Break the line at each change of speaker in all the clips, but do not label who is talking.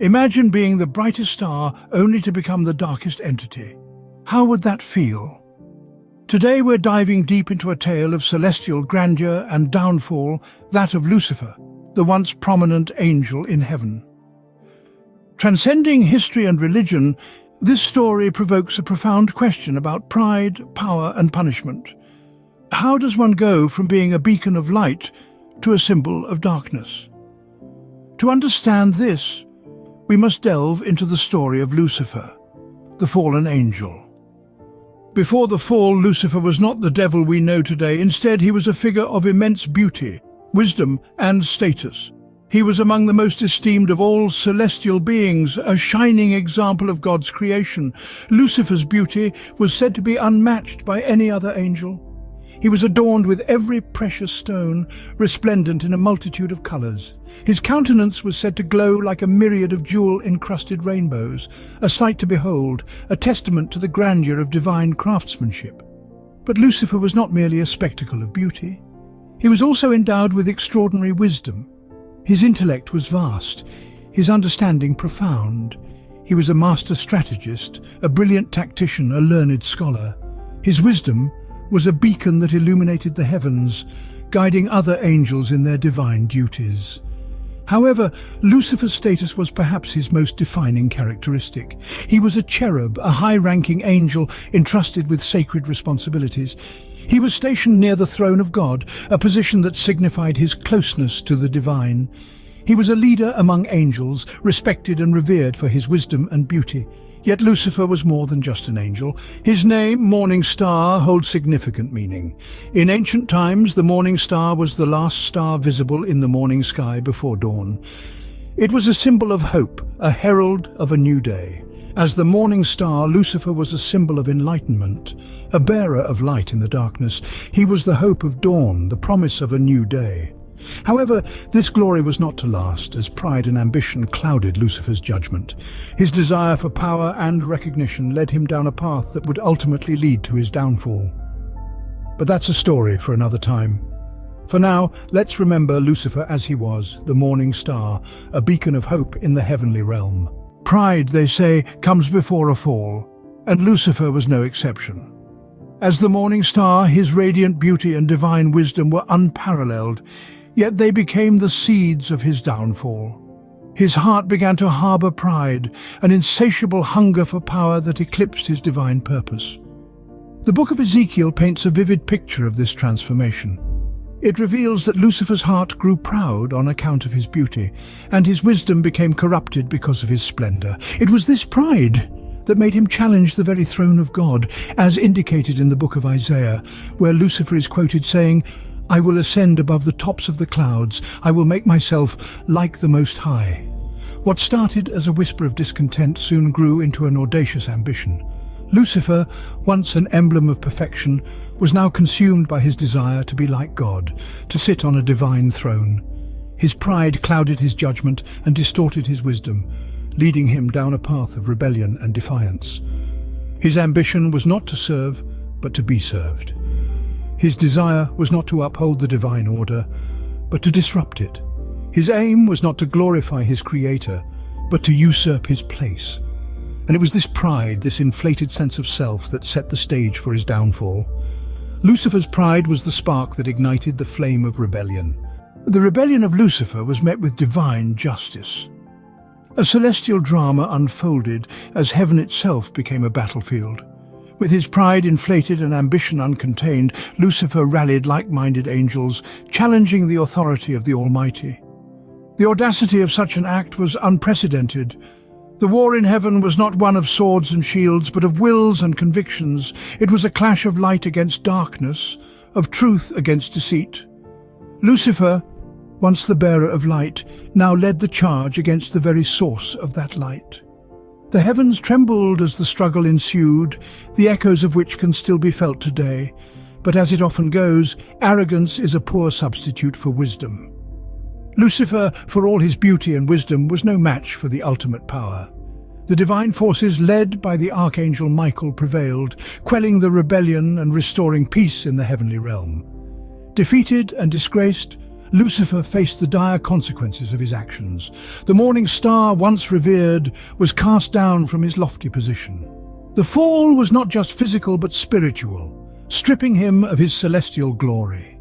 Imagine being the brightest star only to become the darkest entity. How would that feel? Today we're diving deep into a tale of celestial grandeur and downfall, that of Lucifer, the once prominent angel in heaven. Transcending history and religion, this story provokes a profound question about pride, power, and punishment. How does one go from being a beacon of light to a symbol of darkness? To understand this, we must delve into the story of Lucifer, the fallen angel. Before the fall, Lucifer was not the devil we know today. Instead, he was a figure of immense beauty, wisdom, and status. He was among the most esteemed of all celestial beings, a shining example of God's creation. Lucifer's beauty was said to be unmatched by any other angel. He was adorned with every precious stone, resplendent in a multitude of colors. His countenance was said to glow like a myriad of jewel-encrusted rainbows, a sight to behold, a testament to the grandeur of divine craftsmanship. But Lucifer was not merely a spectacle of beauty. He was also endowed with extraordinary wisdom. His intellect was vast, his understanding profound. He was a master strategist, a brilliant tactician, a learned scholar. His wisdom was a beacon that illuminated the heavens, guiding other angels in their divine duties. However, Lucifer's status was perhaps his most defining characteristic. He was a cherub, a high-ranking angel entrusted with sacred responsibilities. He was stationed near the throne of God, a position that signified his closeness to the divine. He was a leader among angels, respected and revered for his wisdom and beauty. Yet Lucifer was more than just an angel. His name, Morning Star, holds significant meaning. In ancient times, the morning star was the last star visible in the morning sky before dawn. It was a symbol of hope, a herald of a new day. As the morning star, Lucifer was a symbol of enlightenment, a bearer of light in the darkness. He was the hope of dawn, the promise of a new day. However, this glory was not to last, as pride and ambition clouded Lucifer's judgment. His desire for power and recognition led him down a path that would ultimately lead to his downfall. But that's a story for another time. For now, let's remember Lucifer as he was, the morning star, a beacon of hope in the heavenly realm. Pride, they say, comes before a fall, and Lucifer was no exception. As the morning star, his radiant beauty and divine wisdom were unparalleled, yet they became the seeds of his downfall. His heart began to harbor pride, an insatiable hunger for power that eclipsed his divine purpose. The book of Ezekiel paints a vivid picture of this transformation. It reveals that Lucifer's heart grew proud on account of his beauty, and his wisdom became corrupted because of his splendor. It was this pride that made him challenge the very throne of God, as indicated in the book of Isaiah, where Lucifer is quoted saying, "I will ascend above the tops of the clouds. I will make myself like the Most High." What started as a whisper of discontent soon grew into an audacious ambition. Lucifer, once an emblem of perfection, was now consumed by his desire to be like God, to sit on a divine throne. His pride clouded his judgment and distorted his wisdom, leading him down a path of rebellion and defiance. His ambition was not to serve, but to be served. His desire was not to uphold the divine order, but to disrupt it. His aim was not to glorify his Creator, but to usurp his place. And it was this pride, this inflated sense of self, that set the stage for his downfall. Lucifer's pride was the spark that ignited the flame of rebellion. The rebellion of Lucifer was met with divine justice. A celestial drama unfolded as heaven itself became a battlefield. With his pride inflated and ambition uncontained, Lucifer rallied like-minded angels, challenging the authority of the Almighty. The audacity of such an act was unprecedented. The war in heaven was not one of swords and shields, but of wills and convictions. It was a clash of light against darkness, of truth against deceit. Lucifer, once the bearer of light, now led the charge against the very source of that light. The heavens trembled as the struggle ensued, the echoes of which can still be felt today. But as it often goes, arrogance is a poor substitute for wisdom. Lucifer, for all his beauty and wisdom, was no match for the ultimate power. The divine forces led by the archangel Michael prevailed, quelling the rebellion and restoring peace in the heavenly realm. Defeated and disgraced, Lucifer faced the dire consequences of his actions. The morning star, once revered, was cast down from his lofty position. The fall was not just physical but spiritual, stripping him of his celestial glory.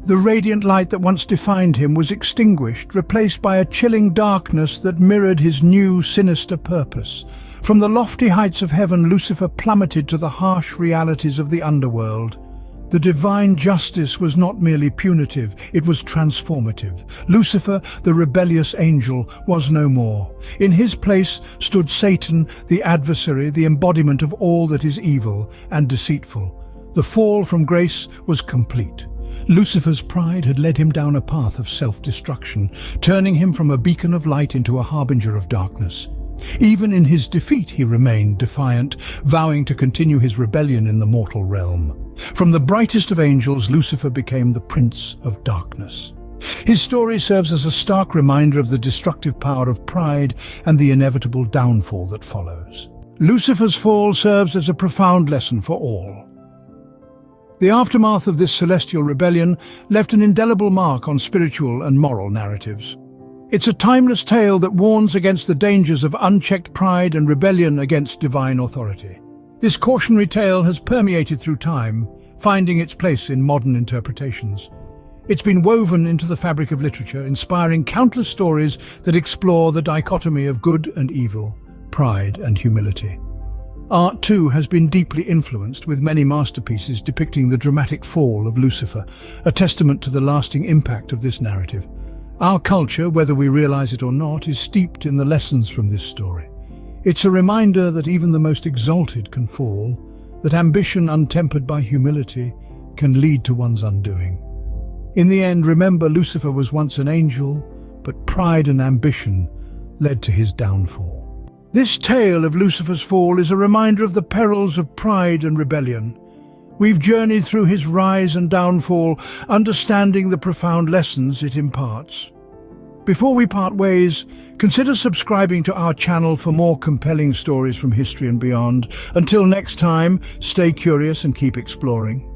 The radiant light that once defined him was extinguished, replaced by a chilling darkness that mirrored his new, sinister purpose. From the lofty heights of heaven, Lucifer plummeted to the harsh realities of the underworld. The divine justice was not merely punitive, it was transformative. Lucifer, the rebellious angel, was no more. In his place stood Satan, the adversary, the embodiment of all that is evil and deceitful. The fall from grace was complete. Lucifer's pride had led him down a path of self-destruction, turning him from a beacon of light into a harbinger of darkness. Even in his defeat he remained defiant, vowing to continue his rebellion in the mortal realm. From the brightest of angels, Lucifer became the Prince of Darkness. His story serves as a stark reminder of the destructive power of pride and the inevitable downfall that follows. Lucifer's fall serves as a profound lesson for all. The aftermath of this celestial rebellion left an indelible mark on spiritual and moral narratives. It's a timeless tale that warns against the dangers of unchecked pride and rebellion against divine authority. This cautionary tale has permeated through time, finding its place in modern interpretations. It's been woven into the fabric of literature, inspiring countless stories that explore the dichotomy of good and evil, pride and humility. Art, too, has been deeply influenced, with many masterpieces depicting the dramatic fall of Lucifer, a testament to the lasting impact of this narrative. Our culture, whether we realize it or not, is steeped in the lessons from this story. It's a reminder that even the most exalted can fall, that ambition untempered by humility can lead to one's undoing. In the end, remember, Lucifer was once an angel, but pride and ambition led to his downfall. This tale of Lucifer's fall is a reminder of the perils of pride and rebellion. We've journeyed through his rise and downfall, understanding the profound lessons it imparts. Before we part ways, consider subscribing to our channel for more compelling stories from history and beyond. Until next time, stay curious and keep exploring.